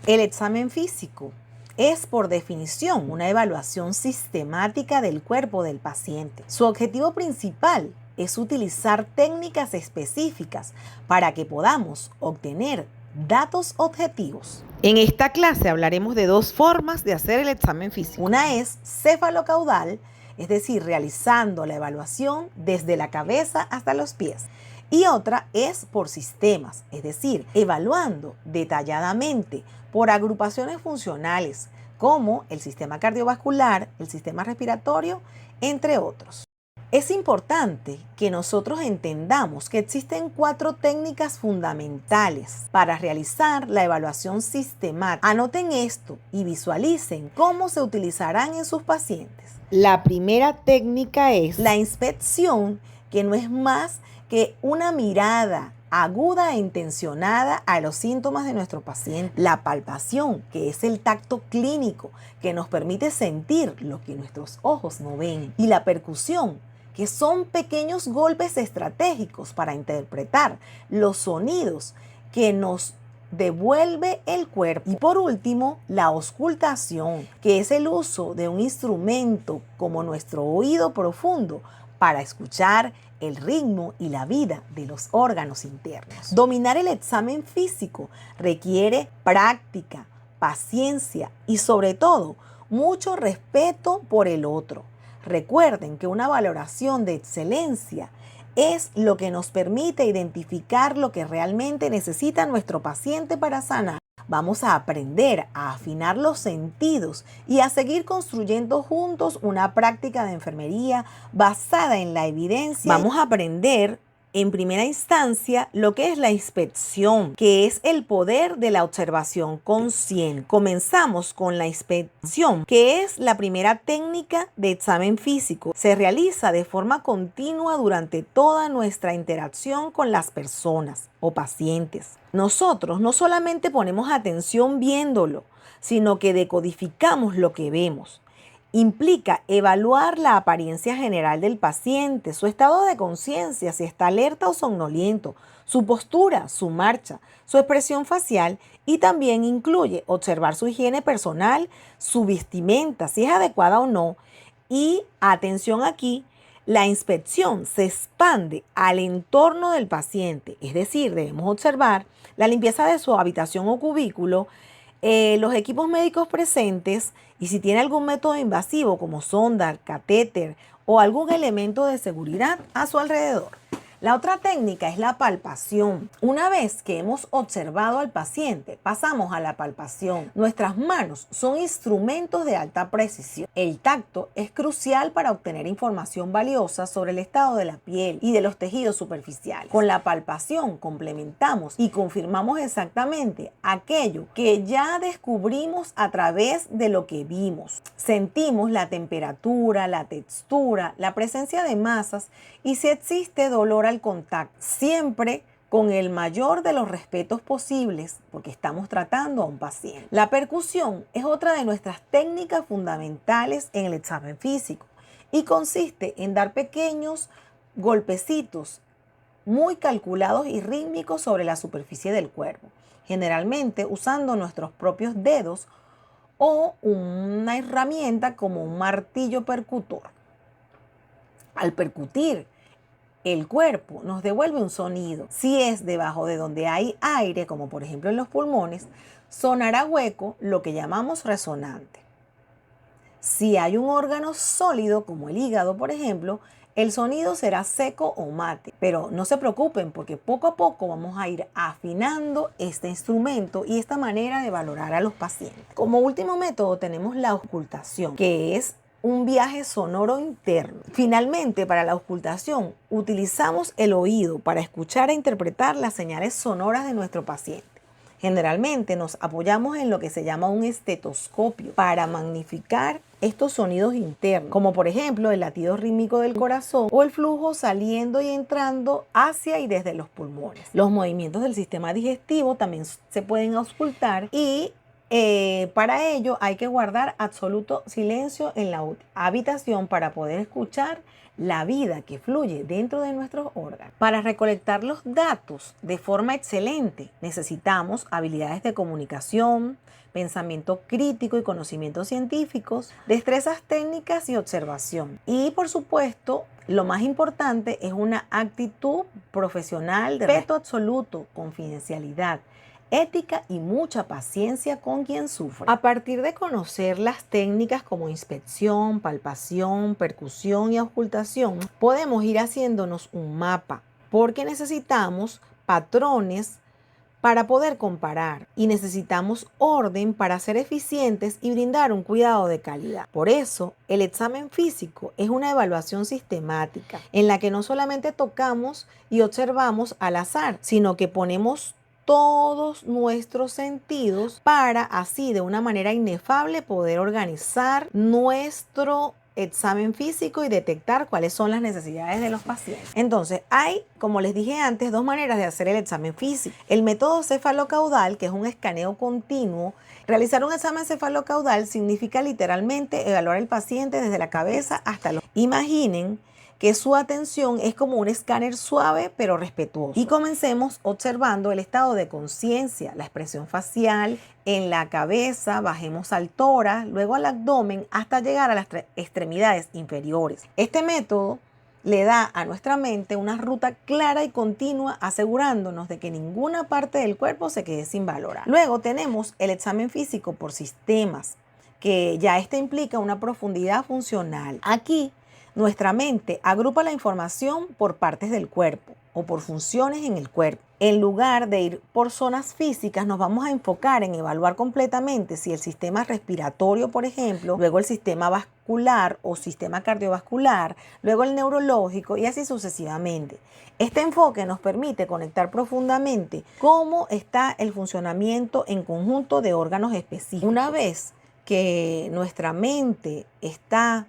El examen físico es, por definición, una evaluación sistemática del cuerpo del paciente. Su objetivo principal es utilizar técnicas específicas para que podamos obtener datos objetivos. En esta clase hablaremos de dos formas de hacer el examen físico. Una es cefalocaudal, es decir, realizando la evaluación desde la cabeza hasta los pies. Y otra es por sistemas, es decir, evaluando detalladamente por agrupaciones funcionales, como el sistema cardiovascular, el sistema respiratorio, entre otros. Es importante que nosotros entendamos que existen 4 técnicas fundamentales para realizar la evaluación sistemática. Anoten esto y visualicen cómo se utilizarán en sus pacientes. La primera técnica es la inspección, que no es más que una mirada aguda e intencionada a los síntomas de nuestro paciente. La palpación, que es el tacto clínico que nos permite sentir lo que nuestros ojos no ven. Y la percusión, que son pequeños golpes estratégicos para interpretar los sonidos que nos devuelve el cuerpo. Y por último, la auscultación, que es el uso de un instrumento como nuestro oído profundo para escuchar el ritmo y la vida de los órganos internos. Dominar el examen físico requiere práctica, paciencia y sobre todo mucho respeto por el otro. Recuerden que una valoración de excelencia es lo que nos permite identificar lo que realmente necesita nuestro paciente para sanar. Vamos a aprender a afinar los sentidos y a seguir construyendo juntos una práctica de enfermería basada en la evidencia. Vamos a aprender en primera instancia lo que es la inspección, que es el poder de la observación consciente. Comenzamos con la inspección, que es la primera técnica de examen físico. Se realiza de forma continua durante toda nuestra interacción con las personas o pacientes. Nosotros no solamente ponemos atención viéndolo, sino que decodificamos lo que vemos. Implica evaluar la apariencia general del paciente, su estado de conciencia, si está alerta o somnoliento, su postura, su marcha, su expresión facial y también incluye observar su higiene personal, su vestimenta, si es adecuada o no. Y atención aquí, la inspección se expande al entorno del paciente, es decir, debemos observar la limpieza de su habitación o cubículo, los equipos médicos presentes y si tiene algún método invasivo como sonda, catéter o algún elemento de seguridad a su alrededor. La otra técnica es la palpación. Una vez que hemos observado al paciente, pasamos a la palpación. Nuestras manos son instrumentos de alta precisión. El tacto es crucial para obtener información valiosa sobre el estado de la piel y de los tejidos superficiales. Con la palpación complementamos y confirmamos exactamente aquello que ya descubrimos a través de lo que vimos. Sentimos la temperatura, la textura, la presencia de masas y si existe dolor al contacto, siempre con el mayor de los respetos posibles, porque estamos tratando a un paciente. La percusión es otra de nuestras técnicas fundamentales en el examen físico y consiste en dar pequeños golpecitos muy calculados y rítmicos sobre la superficie del cuerpo, generalmente usando nuestros propios dedos o una herramienta como un martillo percutor. Al percutir el cuerpo nos devuelve un sonido. Si es debajo de donde hay aire, como por ejemplo en los pulmones, sonará hueco, lo que llamamos resonante. Si hay un órgano sólido, como el hígado por ejemplo, el sonido será seco o mate. Pero no se preocupen porque poco a poco vamos a ir afinando este instrumento y esta manera de valorar a los pacientes. Como último método tenemos la auscultación, que es un viaje sonoro interno. Finalmente, para la auscultación, utilizamos el oído para escuchar e interpretar las señales sonoras de nuestro paciente. Generalmente nos apoyamos en lo que se llama un estetoscopio para magnificar estos sonidos internos, como por ejemplo el latido rítmico del corazón o el flujo saliendo y entrando hacia y desde los pulmones. Los movimientos del sistema digestivo también se pueden auscultar y Para ello hay que guardar absoluto silencio en la habitación para poder escuchar la vida que fluye dentro de nuestros órganos. Para recolectar los datos de forma excelente necesitamos habilidades de comunicación, pensamiento crítico y conocimientos científicos, destrezas técnicas y observación. Y por supuesto, lo más importante es una actitud profesional de respeto absoluto, confidencialidad, ética y mucha paciencia con quien sufre. A partir de conocer las técnicas como inspección, palpación, percusión y auscultación, podemos ir haciéndonos un mapa, porque necesitamos patrones para poder comparar y necesitamos orden para ser eficientes y brindar un cuidado de calidad. Por eso, el examen físico es una evaluación sistemática en la que no solamente tocamos y observamos al azar, sino que ponemos todos nuestros sentidos para así de una manera inefable poder organizar nuestro examen físico y detectar cuáles son las necesidades de los pacientes. Entonces, hay, como les dije antes, dos maneras de hacer el examen físico. El método cefalocaudal, que es un escaneo continuo. Realizar un examen cefalocaudal significa literalmente evaluar al paciente desde la cabeza hasta los... Imaginen que su atención es como un escáner suave pero respetuoso. Y comencemos observando el estado de conciencia, la expresión facial en la cabeza, bajemos al tórax, luego al abdomen hasta llegar a las extremidades inferiores. Este método le da a nuestra mente una ruta clara y continua, asegurándonos de que ninguna parte del cuerpo se quede sin valorar. Luego tenemos el examen físico por sistemas, que ya este implica una profundidad funcional. Aquí nuestra mente agrupa la información por partes del cuerpo o por funciones en el cuerpo. En lugar de ir por zonas físicas, nos vamos a enfocar en evaluar completamente si el sistema respiratorio, por ejemplo, luego el sistema vascular o sistema cardiovascular, luego el neurológico y así sucesivamente. Este enfoque nos permite conectar profundamente cómo está el funcionamiento en conjunto de órganos específicos. Una vez que nuestra mente está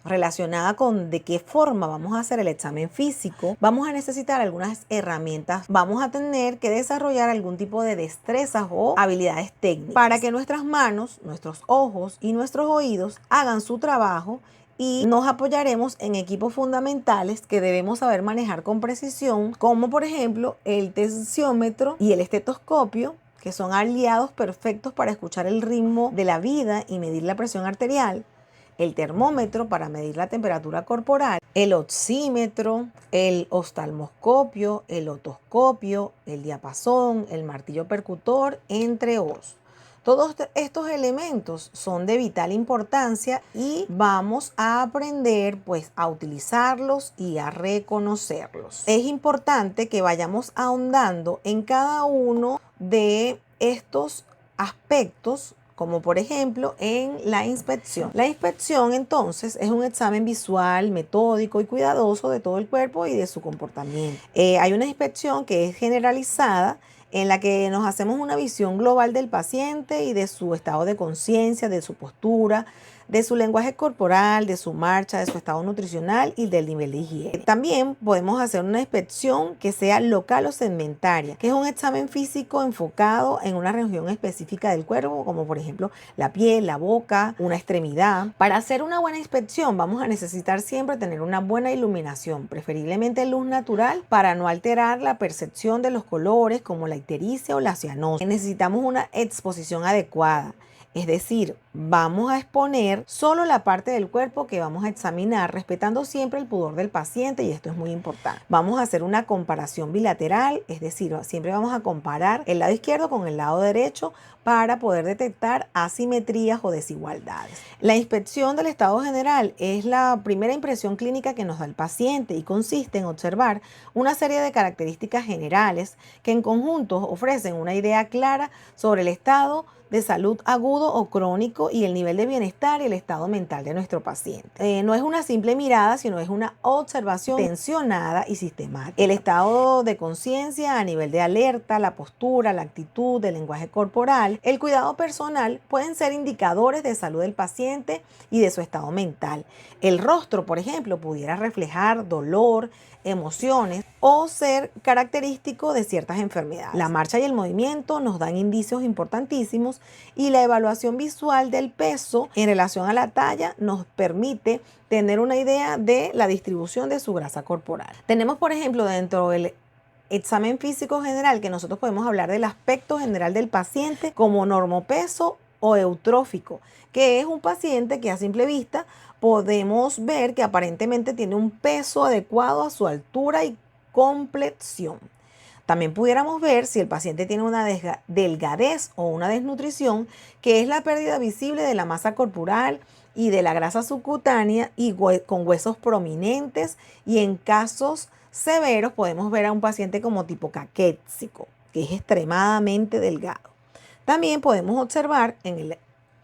relacionada con de qué forma vamos a hacer el examen físico, vamos a necesitar algunas herramientas, vamos a tener que desarrollar algún tipo de destrezas o habilidades técnicas para que nuestras manos, nuestros ojos y nuestros oídos hagan su trabajo, y nos apoyaremos en equipos fundamentales que debemos saber manejar con precisión, como por ejemplo el tensiómetro y el estetoscopio, que son aliados perfectos para escuchar el ritmo de la vida y medir la presión arterial, el termómetro para medir la temperatura corporal, el oxímetro, el oftalmoscopio, el otoscopio, el diapasón, el martillo percutor, entre otros. Todos estos elementos son de vital importancia y vamos a aprender pues a utilizarlos y a reconocerlos. Es importante que vayamos ahondando en cada uno de estos aspectos, como por ejemplo en la inspección. La inspección entonces es un examen visual, metódico y cuidadoso de todo el cuerpo y de su comportamiento. Hay una inspección que es generalizada, en la que nos hacemos una visión global del paciente y de su estado de conciencia, de su postura, de su lenguaje corporal, de su marcha, de su estado nutricional y del nivel de higiene. También podemos hacer una inspección que sea local o segmentaria, que es un examen físico enfocado en una región específica del cuerpo, como por ejemplo la piel, la boca, una extremidad. Para hacer una buena inspección vamos a necesitar siempre tener una buena iluminación, preferiblemente luz natural, para no alterar la percepción de los colores como la ictericia o la cianosis. Necesitamos una exposición adecuada. Es decir, vamos a exponer solo la parte del cuerpo que vamos a examinar, respetando siempre el pudor del paciente, y esto es muy importante. Vamos a hacer una comparación bilateral, es decir, siempre vamos a comparar el lado izquierdo con el lado derecho para poder detectar asimetrías o desigualdades. La inspección del estado general es la primera impresión clínica que nos da el paciente y consiste en observar una serie de características generales que en conjunto ofrecen una idea clara sobre el estado de salud agudo o crónico y el nivel de bienestar y el estado mental de nuestro paciente. No es una simple mirada, sino es una observación tensionada y sistemática. El estado de conciencia a nivel de alerta, la postura, la actitud, el lenguaje corporal, el cuidado personal pueden ser indicadores de salud del paciente y de su estado mental. El rostro, por ejemplo, pudiera reflejar dolor, emociones o ser característico de ciertas enfermedades. La marcha y el movimiento nos dan indicios importantísimos órganos, y la evaluación visual del peso en relación a la talla nos permite tener una idea de la distribución de su grasa corporal. Tenemos, por ejemplo, dentro del examen físico general, que nosotros podemos hablar del aspecto general del paciente como normopeso o eutrófico, que es un paciente que a simple vista podemos ver que aparentemente tiene un peso adecuado a su altura y complexión. También pudiéramos ver si el paciente tiene una delgadez o una desnutrición, que es la pérdida visible de la masa corporal y de la grasa subcutánea y con huesos prominentes, y en casos severos podemos ver a un paciente como tipo caquéxico, que es extremadamente delgado. También podemos observar en el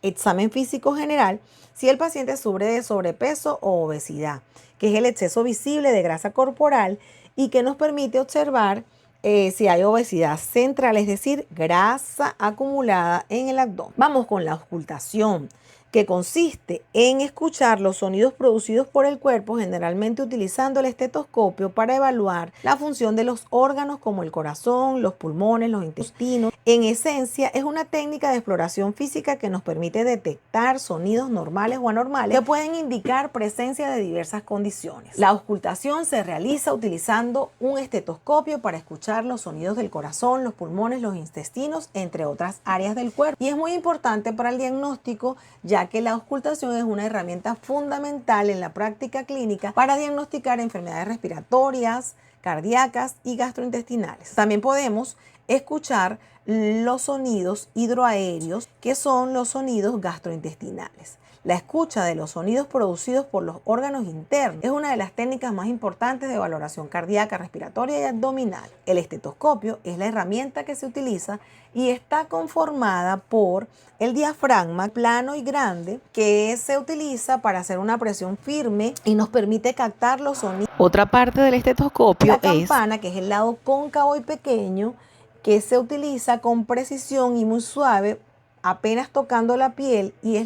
examen físico general si el paciente sufre de sobrepeso o obesidad, que es el exceso visible de grasa corporal y que nos permite observar si hay obesidad central, es decir, grasa acumulada en el abdomen. Vamos con la auscultación, que consiste en escuchar los sonidos producidos por el cuerpo, generalmente utilizando el estetoscopio para evaluar la función de los órganos como el corazón, los pulmones, los intestinos. En esencia, es una técnica de exploración física que nos permite detectar sonidos normales o anormales que pueden indicar presencia de diversas condiciones. La auscultación se realiza utilizando un estetoscopio para escuchar los sonidos del corazón, los pulmones, los intestinos, entre otras áreas del cuerpo. Y es muy importante para el diagnóstico, ya que la auscultación es una herramienta fundamental en la práctica clínica para diagnosticar enfermedades respiratorias, cardíacas y gastrointestinales. También podemos escuchar los sonidos hidroaéreos, que son los sonidos gastrointestinales. La escucha de los sonidos producidos por los órganos internos es una de las técnicas más importantes de valoración cardíaca, respiratoria y abdominal. El estetoscopio es la herramienta que se utiliza y está conformada por el diafragma plano y grande, que se utiliza para hacer una presión firme y nos permite captar los sonidos. Otra parte del estetoscopio La campana, que es el lado cóncavo y pequeño, que se utiliza con precisión y muy suave, apenas tocando la piel, y es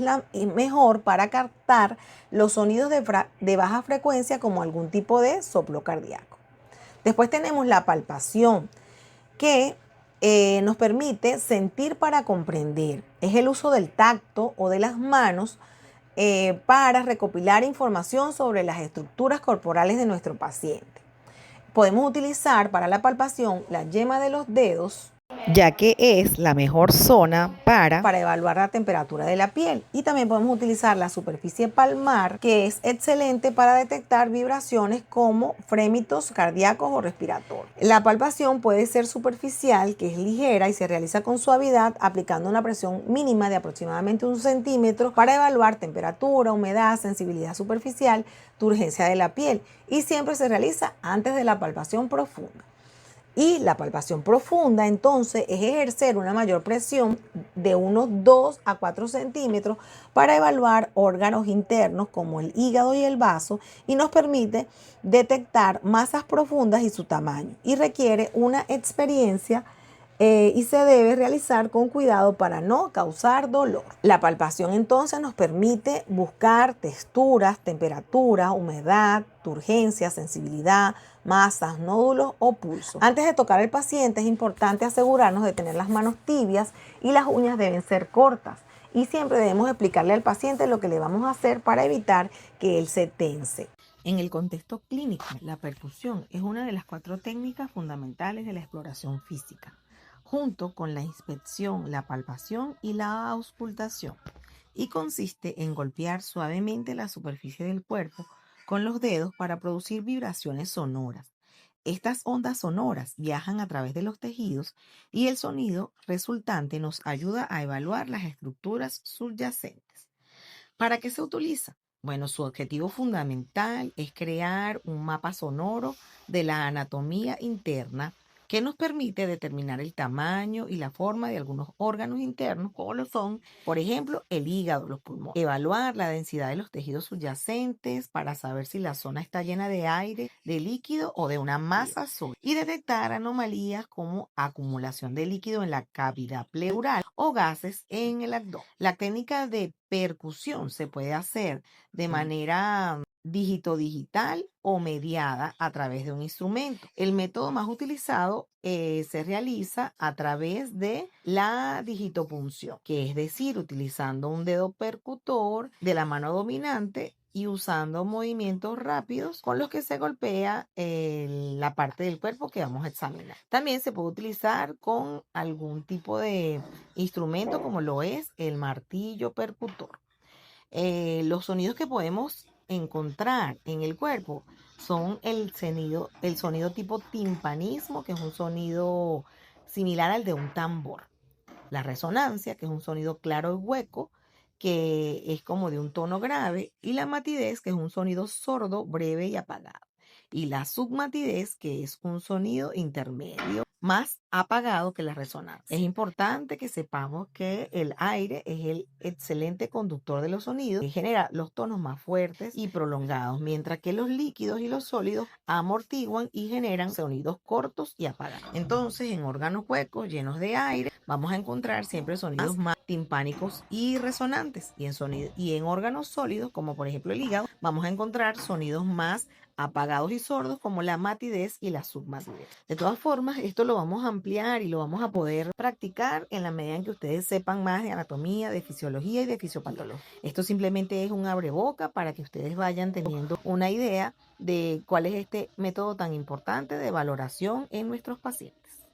mejor para captar los sonidos de baja frecuencia, como algún tipo de soplo cardíaco. Después tenemos la palpación, que nos permite sentir para comprender. Es el uso del tacto o de las manos para recopilar información sobre las estructuras corporales de nuestro paciente. Podemos utilizar para la palpación la yema de los dedos, ya que es la mejor zona para evaluar la temperatura de la piel, y también podemos utilizar la superficie palmar, que es excelente para detectar vibraciones como frémitos cardíacos o respiratorios. La palpación puede ser superficial, que es ligera y se realiza con suavidad, aplicando una presión mínima de aproximadamente 1 centímetro para evaluar temperatura, humedad, sensibilidad superficial, turgencia de la piel, y siempre se realiza antes de la palpación profunda. Y la palpación profunda, entonces, es ejercer una mayor presión de unos 2 a 4 centímetros para evaluar órganos internos como el hígado y el vaso, y nos permite detectar masas profundas y su tamaño, y requiere una experiencia y se debe realizar con cuidado para no causar dolor. La palpación entonces nos permite buscar texturas, temperatura, humedad, turgencia, sensibilidad, masas, nódulos o pulso. Antes de tocar al paciente es importante asegurarnos de tener las manos tibias y las uñas deben ser cortas. Y siempre debemos explicarle al paciente lo que le vamos a hacer para evitar que él se tense. En el contexto clínico, la percusión es una de las 4 técnicas fundamentales de la exploración física, junto con la inspección, la palpación y la auscultación, y consiste en golpear suavemente la superficie del cuerpo con los dedos para producir vibraciones sonoras. Estas ondas sonoras viajan a través de los tejidos y el sonido resultante nos ayuda a evaluar las estructuras subyacentes. ¿Para qué se utiliza? Bueno, su objetivo fundamental es crear un mapa sonoro de la anatomía interna que nos permite determinar el tamaño y la forma de algunos órganos internos, como lo son, por ejemplo, el hígado, los pulmones. Evaluar la densidad de los tejidos subyacentes para saber si la zona está llena de aire, de líquido o de una masa sólida. Y detectar anomalías como acumulación de líquido en la cavidad pleural o gases en el abdomen. La técnica de percusión se puede hacer de manera dígito digital o mediada a través de un instrumento. El método más utilizado se realiza a través de la digitopunción, que es decir, utilizando un dedo percutor de la mano dominante y usando movimientos rápidos con los que se golpea la parte del cuerpo que vamos a examinar. También se puede utilizar con algún tipo de instrumento como lo es el martillo percutor. Los sonidos que podemos encontrar en el cuerpo son el sonido tipo timpanismo, que es un sonido similar al de un tambor. La resonancia, que es un sonido claro y hueco, que es como de un tono grave. Y la matidez, que es un sonido sordo, breve y apagado. Y la submatidez, que es un sonido intermedio, más apagado que la resonancia. Es importante que sepamos que el aire es el excelente conductor de los sonidos y genera los tonos más fuertes y prolongados, mientras que los líquidos y los sólidos amortiguan y generan sonidos cortos y apagados. Entonces, en órganos huecos llenos de aire, vamos a encontrar siempre sonidos más timpánicos y resonantes. Y en órganos sólidos, como por ejemplo el hígado, vamos a encontrar sonidos más apagados y sordos, como la matidez y la submatidez. De todas formas, esto lo vamos a ampliar y lo vamos a poder practicar en la medida en que ustedes sepan más de anatomía, de fisiología y de fisiopatología. Esto simplemente es un abreboca para que ustedes vayan teniendo una idea de cuál es este método tan importante de valoración en nuestros pacientes.